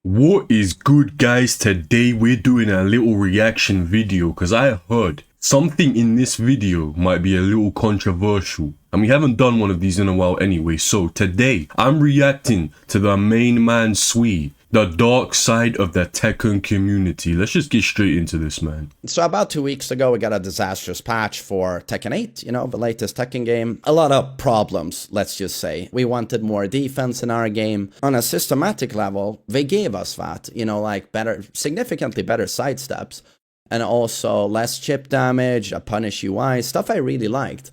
What is good, guys? Today we're doing a little reaction video because I heard something in this video might be a little controversial and we haven't done one of these in a while anyway. So today I'm reacting to the main man Swede, the dark side of the Tekken community. Let's just get straight into this, man. So about 2 weeks ago, we got a disastrous patch for Tekken 8, the latest Tekken game. A lot of problems, let's just say. We wanted more defense in our game. On a systematic level, they gave us that, like significantly better sidesteps, and also less chip damage, a punish UI, stuff I really liked.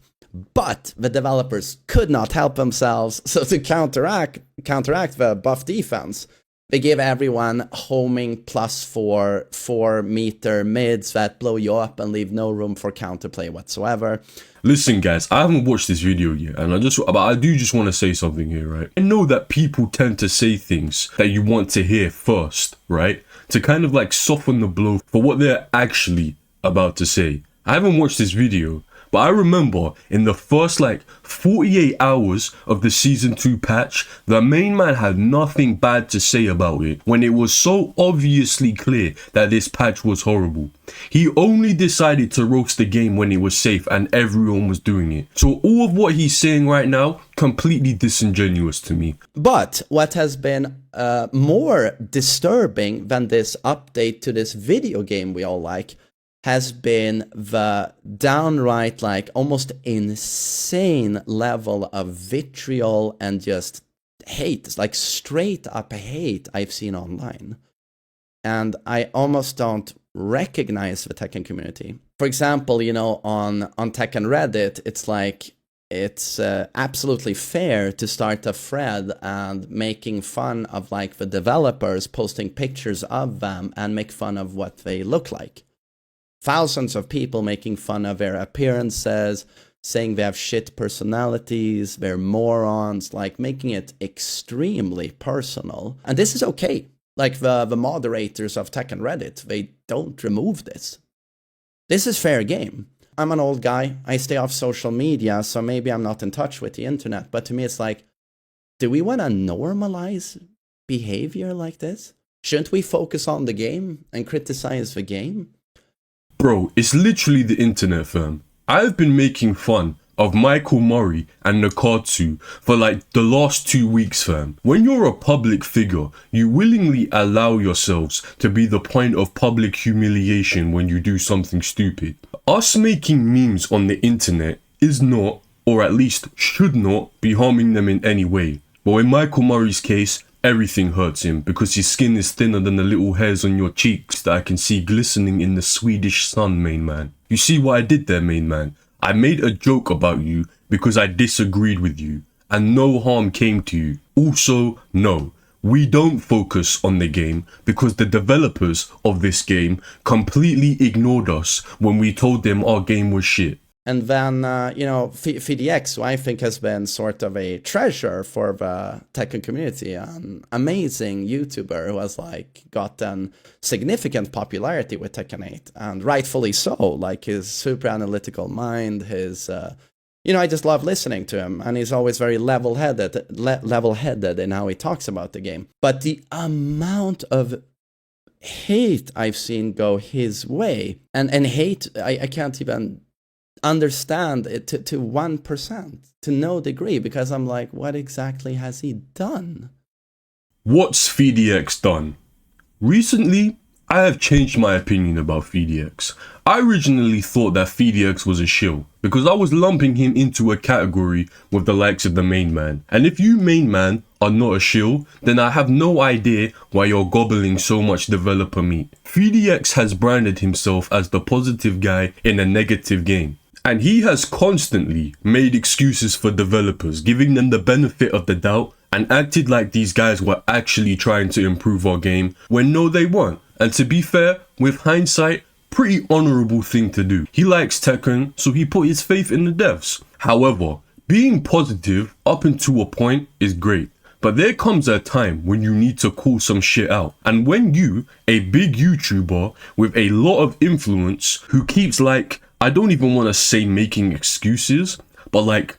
But the developers could not help themselves, so to counteract the buff defense, they give everyone homing +4 4-meter mids that blow you up and leave no room for counterplay whatsoever. Listen, guys, I haven't watched this video yet, and I do just want to say something here, right? I know that people tend to say things that you want to hear first, right? To kind of like soften the blow for what they're actually about to say. I haven't watched this video, but I remember in the first 48 hours of the season 2 patch, the main man had nothing bad to say about it when it was so obviously clear that this patch was horrible. He only decided to roast the game when it was safe and everyone was doing it. So all of what he's saying right now, completely disingenuous to me. But what has been more disturbing than this update to this video game we all like has been the downright, almost insane level of vitriol and just hate, straight up hate I've seen online. And I almost don't recognize the Tekken community. For example, on Tekken Reddit, it's absolutely fair to start a thread and making fun of the developers, posting pictures of them and make fun of what they look like. Thousands of people making fun of their appearances, saying they have shit personalities, they're morons, making it extremely personal. And this is okay. The moderators of Tekken Reddit, they don't remove this. This is fair game. I'm an old guy. I stay off social media, so maybe I'm not in touch with the internet. But to me, it's do we want to normalize behavior like this? Shouldn't we focus on the game and criticize the game? Bro, it's literally the internet, fam. I've been making fun of Michael Murray and Nakatsu for the last 2 weeks, fam. When you're a public figure, you willingly allow yourselves to be the point of public humiliation when you do something stupid. Us making memes on the internet is not, or at least should not, be harming them in any way. But in Michael Murray's case, everything hurts him because his skin is thinner than the little hairs on your cheeks that I can see glistening in the Swedish sun, main man. You see what I did there, main man? I made a joke about you because I disagreed with you and no harm came to you. Also, no, we don't focus on the game because the developers of this game completely ignored us when we told them our game was shit. And then, FDX, who I think has been sort of a treasure for the Tekken community, an amazing YouTuber who has gotten significant popularity with Tekken 8, and rightfully so. His super analytical mind, his, I just love listening to him, and he's always very level-headed in how he talks about the game. But the amount of hate I've seen go his way, and hate, I can't even understand it to 1%, to no degree, because I'm what exactly has he done? What's FDX done? Recently, I have changed my opinion about FDX. I originally thought that FDX was a shill because I was lumping him into a category with the likes of the main man. And if you main man are not a shill, then I have no idea why you're gobbling so much developer meat. FDX has branded himself as the positive guy in a negative game. And he has constantly made excuses for developers, giving them the benefit of the doubt and acted like these guys were actually trying to improve our game when no they weren't. And to be fair, with hindsight, pretty honorable thing to do. He likes Tekken, so he put his faith in the devs. However, being positive up until a point is great. But there comes a time when you need to call some shit out. And when you, a big YouTuber with a lot of influence who keeps I don't even want to say making excuses, but like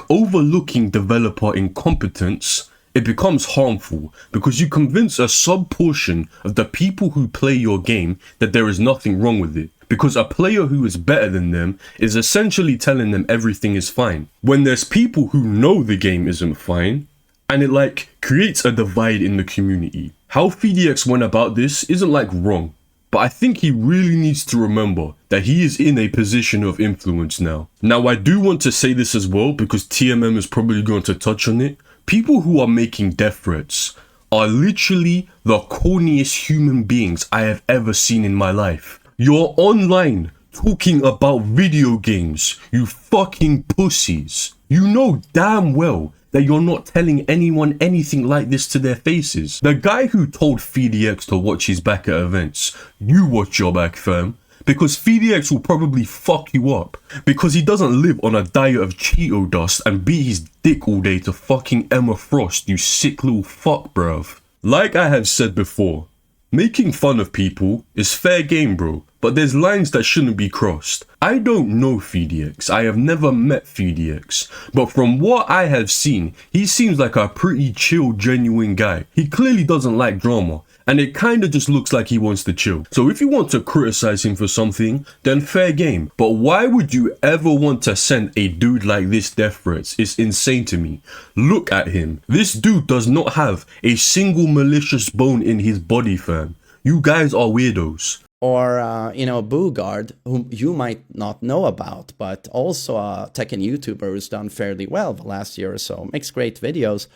overlooking developer incompetence, it becomes harmful because you convince a sub-portion of the people who play your game that there is nothing wrong with it. Because a player who is better than them is essentially telling them everything is fine. When there's people who know the game isn't fine, and it like creates a divide in the community. How FeeDX went about this isn't like wrong, but I think he really needs to remember that he is in a position of influence now. Now I do want to say this as well because TMM is probably going to touch on it. People who are making death threats are literally the corniest human beings I have ever seen in my life. You're online talking about video games, you fucking pussies. You know damn well that you're not telling anyone anything like this to their faces. The guy who told FeeDX to watch his back at events, you watch your back, fam. Because FeeDX will probably fuck you up. Because he doesn't live on a diet of Cheeto dust and beat his dick all day to fucking Emma Frost, you sick little fuck, bruv. Like I have said before, making fun of people is fair game, bro. But there's lines that shouldn't be crossed. I don't know FeeDX, I have never met FeeDX, but from what I have seen, he seems like a pretty chill, genuine guy. He clearly doesn't like drama, and it kinda just looks like he wants to chill. So if you want to criticize him for something, then fair game. But why would you ever want to send a dude like this death threats? It's insane to me. Look at him. This dude does not have a single malicious bone in his body, fam. You guys are weirdos. Or, you know, Boogard, whom you might not know about, but also a Tekken YouTuber who's done fairly well the last year or so, makes great videos.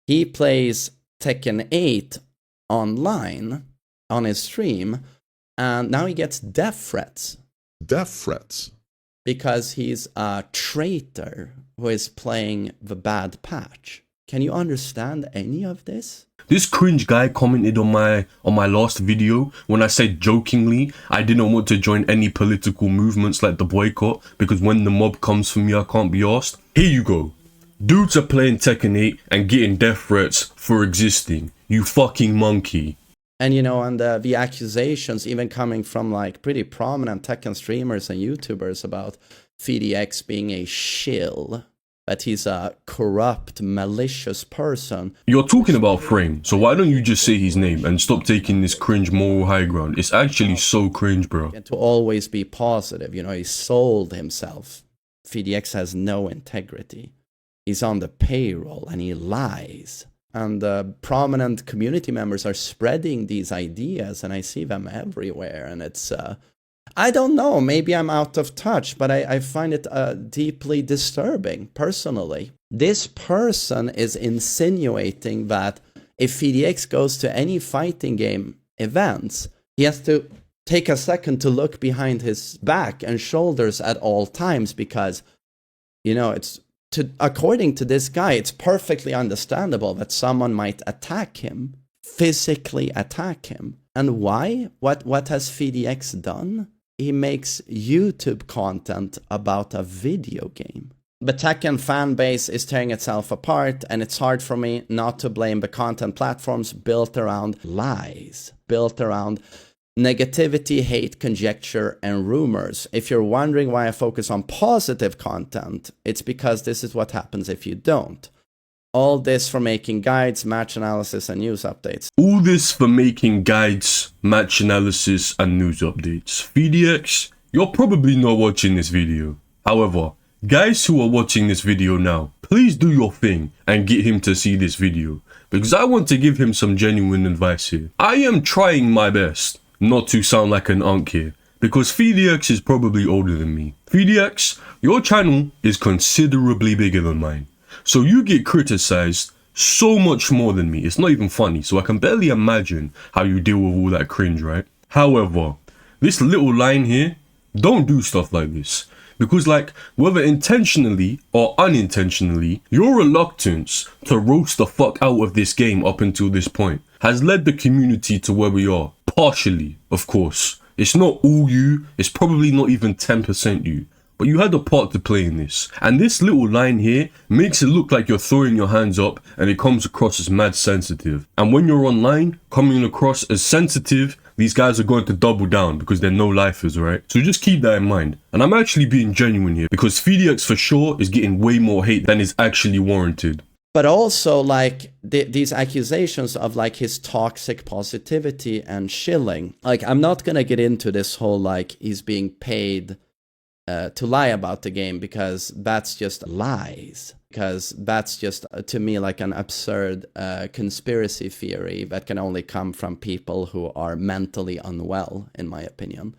He plays Tekken 8 online on his stream, and now he gets death threats. Death threats? Because he's a traitor who is playing the bad patch. Can you understand any of this? This cringe guy commented on my last video when I said jokingly I didn't want to join any political movements like the boycott because when the mob comes for me I can't be asked. Here you go. Dudes are playing Tekken 8 and getting death threats for existing. You fucking monkey. And you know, and the accusations even coming from like pretty prominent Tekken streamers and YouTubers about FeeDX being a shill. That he's a corrupt, malicious person. You're talking about Frame, so why don't you just say his name and stop taking this cringe moral high ground? It's actually so cringe, bro. And to always be positive, you know, he sold himself. FeeDX has no integrity. He's on the payroll and he lies. And prominent community members are spreading these ideas and I see them everywhere. And it's... I don't know, maybe I'm out of touch, but I find it deeply disturbing, personally. This person is insinuating that if FeeDX goes to any fighting game events, he has to take a second to look behind his back and shoulders at all times because, you know, according to this guy, it's perfectly understandable that someone might attack him, physically attack him. And why? What has FeeDX done? He makes YouTube content about a video game. The Tekken fan base is tearing itself apart, and it's hard for me not to blame the content platforms built around lies, built around negativity, hate, conjecture, and rumors. If you're wondering why I focus on positive content, it's because this is what happens if you don't. All this for making guides, match analysis, and news updates. All this for making guides, match analysis, and news updates. FeeDX, you're probably not watching this video. However, guys who are watching this video now, please do your thing and get him to see this video. Because I want to give him some genuine advice here. I am trying my best not to sound like an unk here. Because FeeDX is probably older than me. FeeDX, your channel is considerably bigger than mine. So you get criticized so much more than me. It's not even funny. So I can barely imagine how you deal with all that cringe, right? However, this little line here, don't do stuff like this. Because like, whether intentionally or unintentionally, your reluctance to roast the fuck out of this game up until this point has led the community to where we are. Partially, of course. It's not all you. It's probably not even 10% you. But you had a part to play in this. And this little line here makes it look like you're throwing your hands up and it comes across as mad sensitive. And when you're online, coming across as sensitive, these guys are going to double down because they're no-lifers, right? So just keep that in mind. And I'm actually being genuine here because FeeDX for sure is getting way more hate than is actually warranted. But also, like, these accusations of, like, his toxic positivity and shilling. Like, I'm not gonna get into this whole, like, he's being paid to lie about the game, because that's just lies. Because that's just, to me, like an absurd conspiracy theory that can only come from people who are mentally unwell, in my opinion.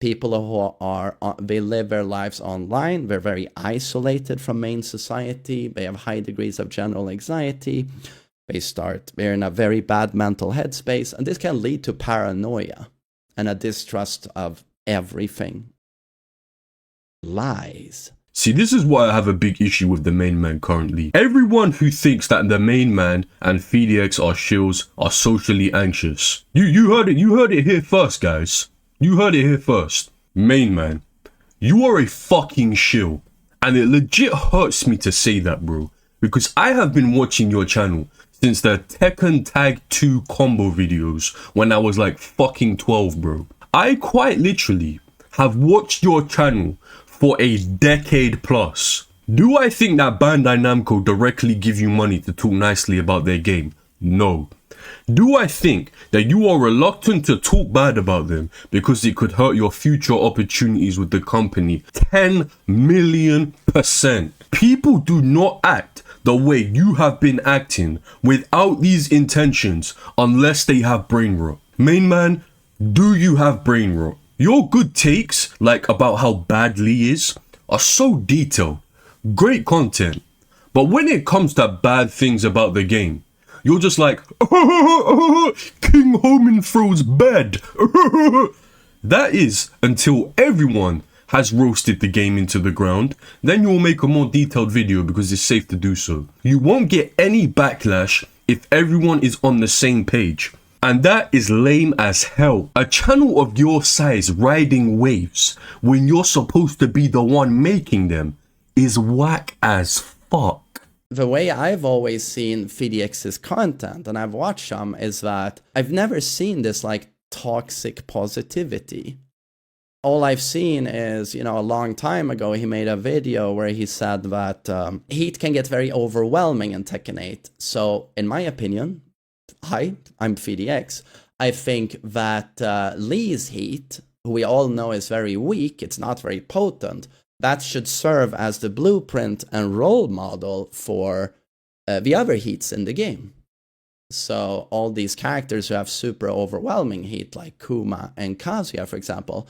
People who they live their lives online, they're very isolated from main society, they have high degrees of general anxiety, they're in a very bad mental headspace, and this can lead to paranoia and a distrust of everything. Lies. See, this is why I have a big issue with Themainman currently. Everyone who thinks that Themainman and FeediX are shills are socially anxious. You heard it here first, guys. You heard it here first. Mainman, you are a fucking shill. And it legit hurts me to say that, bro. Because I have been watching your channel since the Tekken Tag 2 combo videos when I was like fucking 12, bro. I quite literally have watched your channel for a decade plus. Do I think that Bandai Namco directly give you money to talk nicely about their game? No. Do I think that you are reluctant to talk bad about them because it could hurt your future opportunities with the company? 10 million %. People do not act the way you have been acting without these intentions unless they have brain rot. Mainman, do you have brain rot? Your good takes, like about how bad Lee is, are so detailed. Great content. But when it comes to bad things about the game, you're just like, King Homan throws bad. That is until everyone has roasted the game into the ground. Then you'll make a more detailed video because it's safe to do so. You won't get any backlash if everyone is on the same page. And that is lame as hell. A channel of your size riding waves when you're supposed to be the one making them is whack as fuck. The way I've always seen FeediX's content, and I've watched some, is that I've never seen this like toxic positivity. All I've seen is, a long time ago he made a video where he said that heat can get very overwhelming in Tekken 8. So, in my opinion, hi, I'm FeediX. I think that Lee's heat, who we all know is very weak, it's not very potent, that should serve as the blueprint and role model for the other heats in the game. So all these characters who have super overwhelming heat, like Kuma and Kazuya, for example,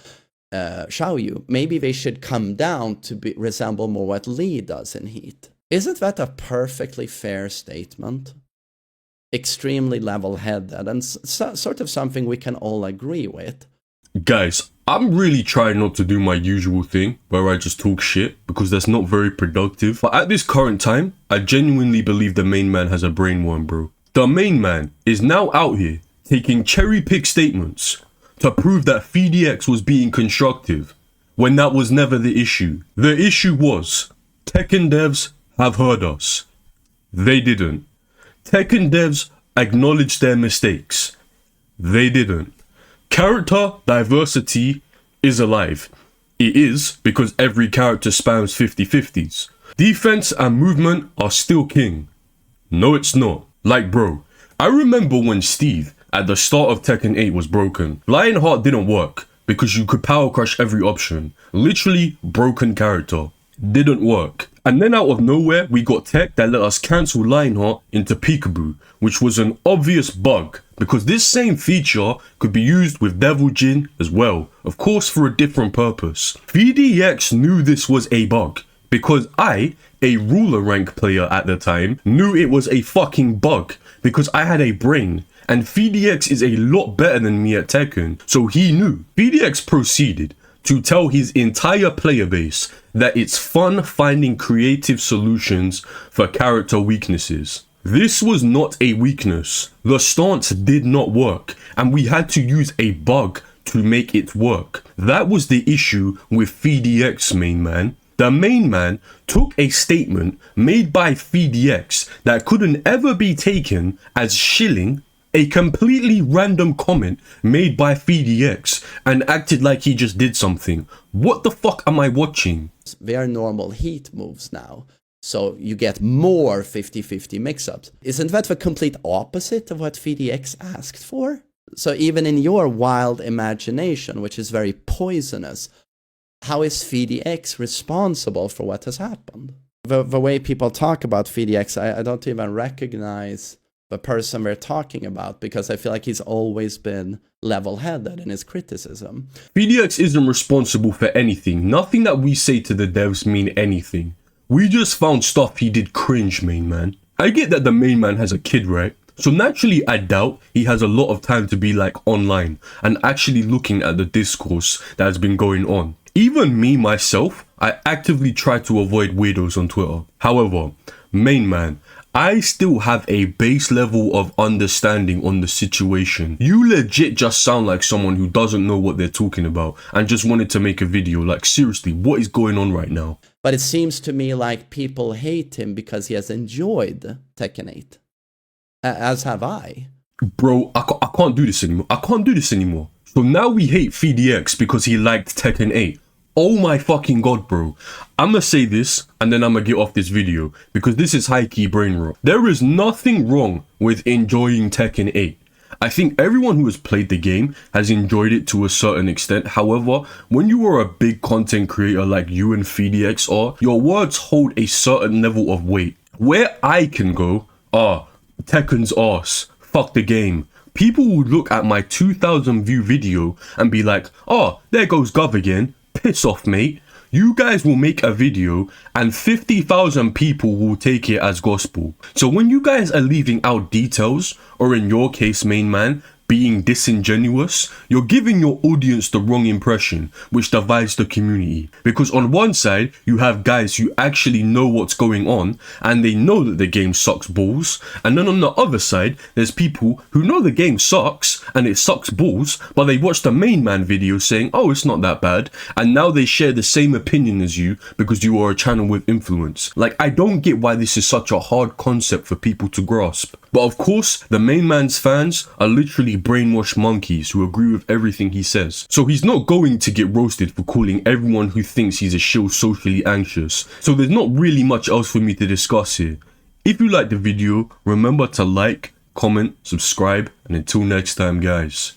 Xiaoyu, maybe they should come down to resemble more what Lee does in heat. Isn't that a perfectly fair statement? Extremely level-headed, and sort of something we can all agree with. Guys, I'm really trying not to do my usual thing where I just talk shit because that's not very productive. But at this current time, I genuinely believe Themainman has a brain worm, bro. Themainman is now out here taking cherry-pick statements to prove that FeediX was being constructive when that was never the issue. The issue was Tekken devs have heard us. They didn't. Tekken devs acknowledged their mistakes. They didn't. Character diversity is alive. It is because every character spans 50-50s. Defense and movement are still king. No, it's not. Like, bro, I remember when Steve at the start of Tekken 8 was broken. Lionheart didn't work because you could power crush every option. Literally broken character. Didn't work. And then out of nowhere, we got tech that let us cancel Lionheart into Peekaboo, which was an obvious bug, because this same feature could be used with Devil Jin as well, of course for a different purpose. FeediX knew this was a bug, because I, a ruler rank player at the time, knew it was a fucking bug, because I had a brain, and FeediX is a lot better than me at Tekken, so he knew. FeediX proceeded to tell his entire player base that it's fun finding creative solutions for character weaknesses. This was not a weakness. The stance did not work, and we had to use a bug to make it work. That was the issue with FeediX, main man. The main man took a statement made by FeediX that couldn't ever be taken as shilling, a completely random comment made by FeediX, and acted like he just did something. What the fuck am I watching? They are normal heat moves now. So you get more 50-50 mix-ups. Isn't that the complete opposite of what VDX asked for? So even in your wild imagination, which is very poisonous, how is VDX responsible for what has happened? The way people talk about VDX, I don't even recognize the person we're talking about, because I feel like he's always been level-headed in his criticism. VDX isn't responsible for anything. Nothing that we say to the devs mean anything. We just found stuff he did cringe, main man. I get that the main man has a kid, right? So naturally, I doubt he has a lot of time to be like online and actually looking at the discourse that has been going on. Even me, myself, I actively try to avoid weirdos on Twitter. However, main man, I still have a base level of understanding on the situation. You legit just sound like someone who doesn't know what they're talking about and just wanted to make a video. Like, seriously, what is going on right now? But it seems to me like people hate him because he has enjoyed Tekken 8. As have I. Bro, I can't do this anymore. I can't do this anymore. So now we hate VDX because he liked Tekken 8. Oh my fucking god, bro. I'ma say this and then I'ma get off this video because this is high-key brain rot. There is nothing wrong with enjoying Tekken 8. I think everyone who has played the game has enjoyed it to a certain extent. However, when you are a big content creator like you and VDX are, your words hold a certain level of weight. Where I can go, Tekken's arse, fuck the game. People would look at my 2,000 view video and be like, oh, there goes Gov again. Piss off, mate. You guys will make a video and 50,000 people will take it as gospel. So when you guys are leaving out details, or in your case, main man, being disingenuous, you're giving your audience the wrong impression, which divides the community. Because on one side, you have guys who actually know what's going on and they know that the game sucks balls. And then on the other side, there's people who know the game sucks and it sucks balls, but they watch the main man video saying, oh, it's not that bad. And now they share the same opinion as you because you are a channel with influence. Like, I don't get why this is such a hard concept for people to grasp. But of course, the main man's fans are literally brainwashed monkeys who agree with everything he says. So he's not going to get roasted for calling everyone who thinks he's a shill socially anxious. So there's not really much else for me to discuss here. If you liked the video, remember to like, comment, subscribe, and until next time, guys.